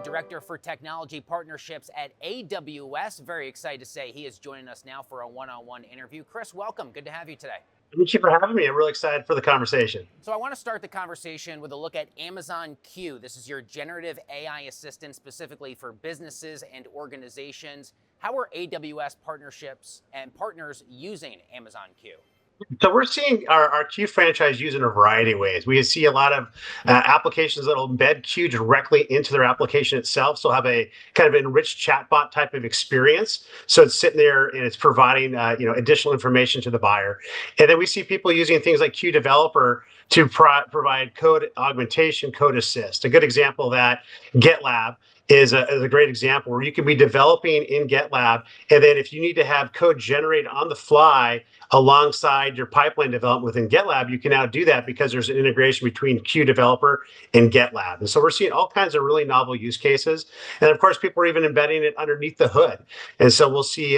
Director for Technology Partnerships at AWS. Very excited to say he is joining us now for a one-on-one interview. Chris, welcome. Good to have you today. Thank you for having me. I'm really excited for the conversation. So I want to start the conversation with a look at Amazon Q. This is your generative AI assistant specifically for businesses and organizations. How are AWS partnerships and partners using Amazon Q? So we're seeing our Q franchise used in a variety of ways. We see a lot of applications that will embed Q directly into their application itself. So have a kind of enriched chatbot type of experience. So it's sitting there and it's providing additional information to the buyer. And then we see people using things like Q Developer to provide code augmentation, code assist. A good example of that, GitLab is a great example where you can be developing in GitLab, and then if you need to have code generated on the fly alongside your pipeline development within GitLab, you can now do that because there's an integration between Q Developer and GitLab. And so we're seeing all kinds of really novel use cases, and of course, people are even embedding it underneath the hood. And so we'll see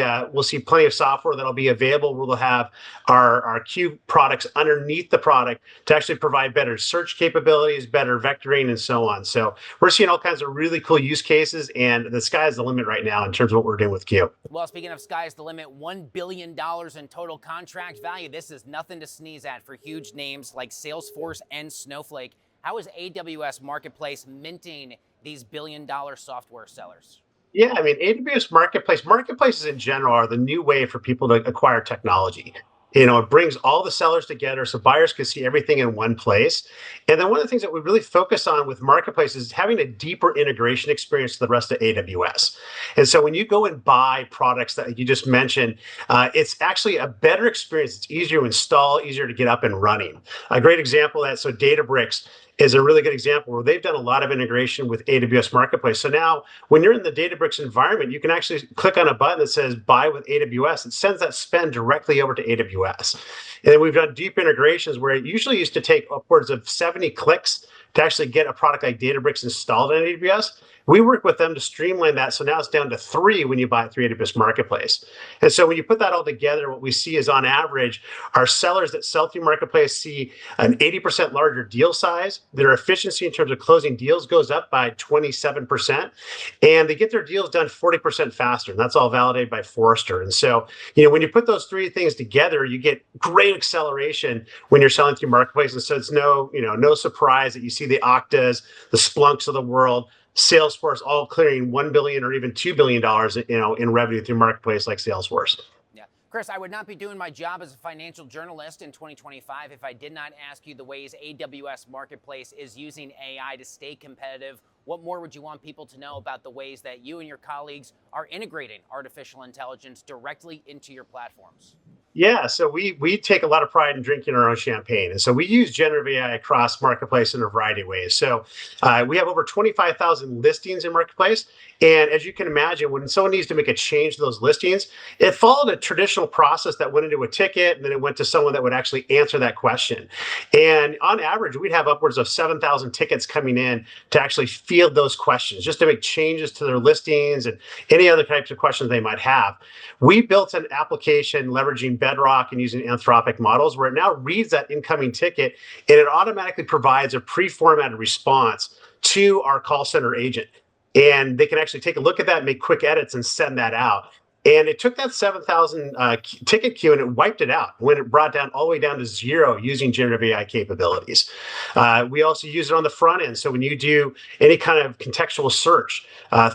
plenty of software that'll be available where we'll have our Q products underneath the product to actually provide better search capabilities, better vectoring, and so on. So we're seeing all kinds of really cool use cases, and the sky's the limit right now in terms of what we're doing with Q. Well, speaking of sky's the limit, $1 billion in total contract value. This is nothing to sneeze at for huge names like Salesforce and Snowflake. How is AWS Marketplace minting these billion-dollar software sellers? Yeah, I mean, AWS marketplaces in general are the new way for people to acquire technology. It brings all the sellers together so buyers can see everything in one place. And then one of the things that we really focus on with marketplaces is having a deeper integration experience to the rest of AWS. And so when you go and buy products that you just mentioned, it's actually a better experience. It's easier to install, easier to get up and running. A great example of that, so Databricks is a really good example where they've done a lot of integration with AWS Marketplace. So now when you're in the Databricks environment, you can actually click on a button that says buy with AWS. It sends that spend directly over to AWS. And then we've done deep integrations where it usually used to take upwards of 70 clicks to actually get a product like Databricks installed on AWS. We work with them to streamline that. So now it's down to 3 when you buy it through AWS Marketplace. And so when you put that all together, what we see is on average, our sellers that sell through Marketplace see an 80% larger deal size. Their efficiency in terms of closing deals goes up by 27%. And they get their deals done 40% faster. And that's all validated by Forrester. And so, when you put those 3 things together, you get great acceleration when you're selling through Marketplace. And so it's no surprise that you see the Oktas, the Splunks of the world, Salesforce all clearing $1 billion or even $2 billion, in revenue through Marketplace like Salesforce. Yeah. Chris, I would not be doing my job as a financial journalist in 2025 if I did not ask you the ways AWS Marketplace is using AI to stay competitive. What more would you want people to know about the ways that you and your colleagues are integrating artificial intelligence directly into your platforms? Yeah, so we take a lot of pride in drinking our own champagne. And so we use generative AI across Marketplace in a variety of ways. So we have over 25,000 listings in Marketplace. And as you can imagine, when someone needs to make a change to those listings, it followed a traditional process that went into a ticket, and then it went to someone that would actually answer that question. And on average, we'd have upwards of 7,000 tickets coming in to actually field those questions, just to make changes to their listings and any other types of questions they might have. We built an application leveraging Bedrock and using Anthropic models where it now reads that incoming ticket and it automatically provides a pre-formatted response to our call center agent. And they can actually take a look at that, make quick edits, and send that out. And it took that 7,000 ticket queue and it wiped it out when it brought down all the way down to 0 using generative AI capabilities. We also use it on the front end. So when you do any kind of contextual search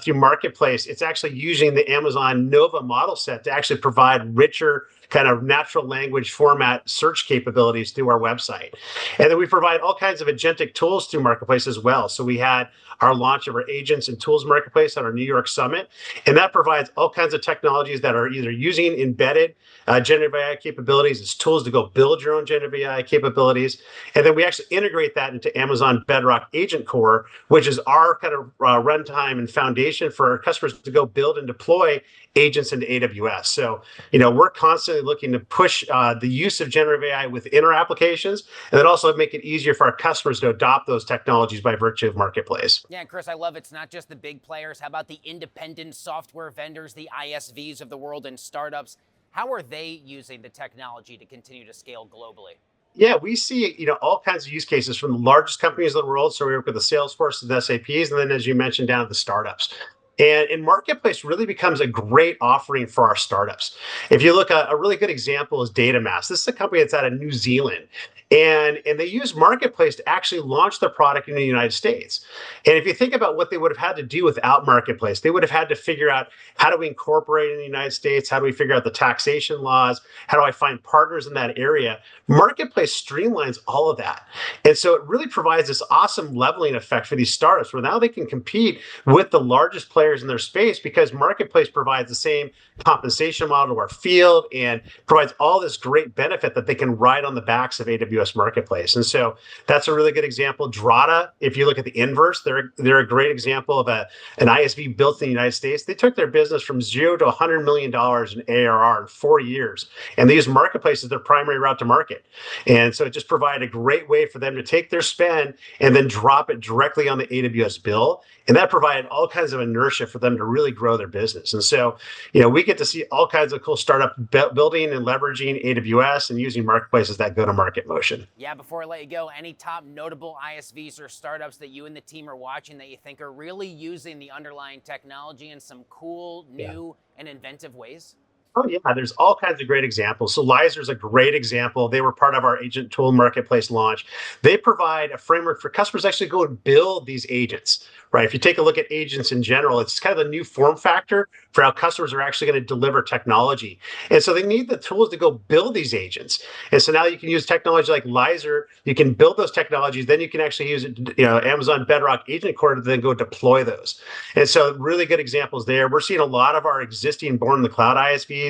through Marketplace, it's actually using the Amazon Nova model set to actually provide richer kind of natural language format search capabilities through our website. And then we provide all kinds of agentic tools through Marketplace as well. So we had our launch of our agents and tools Marketplace at our New York Summit. And that provides all kinds of technologies that are either using embedded generative AI capabilities as tools to go build your own generative AI capabilities. And then we actually integrate that into Amazon Bedrock Agent Core, which is our kind of runtime and foundation for our customers to go build and deploy agents into AWS. So, we're constantly looking to push the use of generative AI within our applications, and then also make it easier for our customers to adopt those technologies by virtue of Marketplace. Yeah, Chris, I love it's not just the big players. How about the independent software vendors, the ISVs of the world and startups? How are they using the technology to continue to scale globally? Yeah, we see, all kinds of use cases from the largest companies in the world. So we work with the Salesforce, the SAPs, and then as you mentioned, down to the startups. And Marketplace really becomes a great offering for our startups. If you look, a really good example is DataMass. This is a company that's out of New Zealand. And they use Marketplace to actually launch their product in the United States. And if you think about what they would have had to do without Marketplace, they would have had to figure out, how do we incorporate in the United States? How do we figure out the taxation laws? How do I find partners in that area? Marketplace streamlines all of that. And so it really provides this awesome leveling effect for these startups where now they can compete with the largest players in their space because Marketplace provides the same compensation model to our field and provides all this great benefit that they can ride on the backs of AWS Marketplace. And so that's a really good example. Drata, if you look at the inverse, they're a great example of an ISV built in the United States. They took their business from zero to $100 million in ARR in 4 years. And they use Marketplace as their primary route to market. And so it just provided a great way for them to take their spend and then drop it directly on the AWS bill. And that provided all kinds of inertia for them to really grow their business. And so, we get to see all kinds of cool startup building and leveraging AWS and using Marketplace as that go-to-market motion. Yeah, before I let you go, any top notable ISVs or startups that you and the team are watching that you think are really using the underlying technology in some cool, new, and inventive ways? Oh yeah, there's all kinds of great examples. So Lizer is a great example. They were part of our agent tool marketplace launch. They provide a framework for customers to actually go and build these agents, right? If you take a look at agents in general, it's kind of the new form factor for how customers are actually going to deliver technology. And so they need the tools to go build these agents. And so now you can use technology like Lizer. You can build those technologies. Then you can actually use Amazon Bedrock Agent Core to then go deploy those. And so really good examples there. We're seeing a lot of our existing born in the cloud ISVs.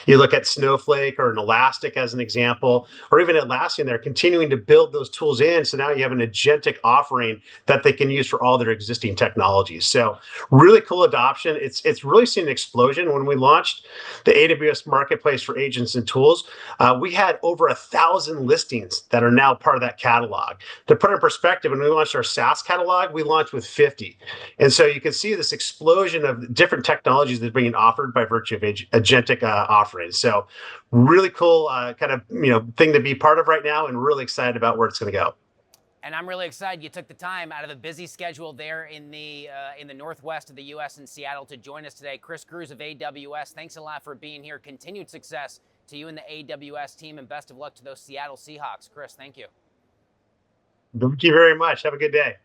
You look at Snowflake or an Elastic as an example, or even Atlassian, they're continuing to build those tools in. So now you have an agentic offering that they can use for all their existing technologies. So really cool adoption. It's really seen an explosion. When we launched the AWS Marketplace for agents and tools, we had over 1,000 listings that are now part of that catalog. To put in perspective, when we launched our SaaS catalog, we launched with 50. And so you can see this explosion of different technologies that are being offered by virtue of agentic offerings. So really cool kind of thing to be part of right now, and really excited about where it's going to go. And I'm really excited you took the time out of the busy schedule there in the northwest of the U.S. in Seattle to join us today. Chris Grusz of AWS, thanks a lot for being here. Continued success to you and the AWS team, and best of luck to those Seattle Seahawks. Chris, thank you. Thank you very much. Have a good day.